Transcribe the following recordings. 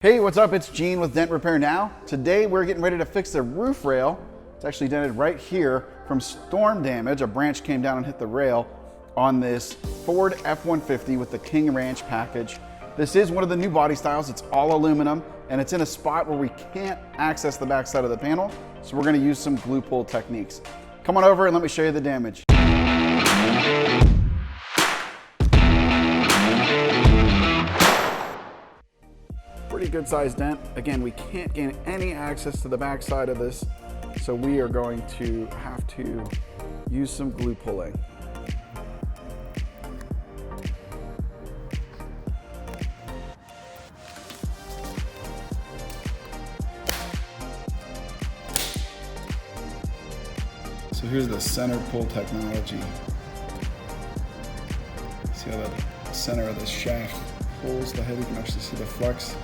Hey, what's up? It's Gene with Dent Repair Now. Today we're getting ready to fix the roof rail. It's actually dented right here from storm damage. A branch came down and hit the rail on this Ford F150 with the King Ranch package. This is one of the new body styles. It's all aluminum and it's in a spot where we can't access the back side of the panel. So we're gonna use some glue pull techniques. Come on over and let me show you the damage. Pretty good sized dent. Again, we can't gain any access to the back side of this, so we are going to have to use some glue pulling. So here's the center pull technology. See how the center of the shaft pulls the head? You can actually see the flex.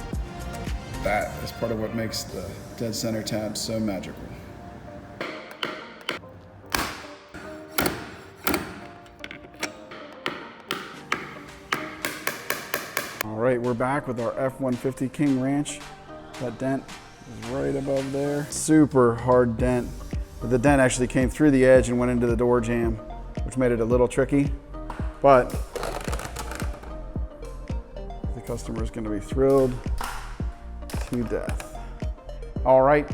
That is part of what makes the dead center tab so magical. All right, we're back with our F150 King Ranch. That dent is right above there. Super hard dent. But the dent actually came through the edge and went into the door jamb, which made it a little tricky. But the customer is going to be thrilled to death. All right,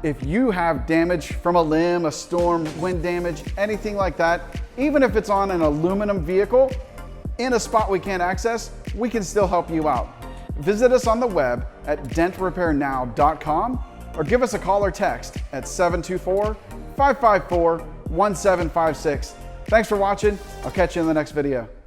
if you have damage from a limb, a storm, wind damage, anything like that, even if it's on an aluminum vehicle in a spot we can't access, we can still help you out. Visit us on the web at dentrepairnow.com or give us a call or text at 724-554-1756. Thanks for watching. I'll catch you in the next video.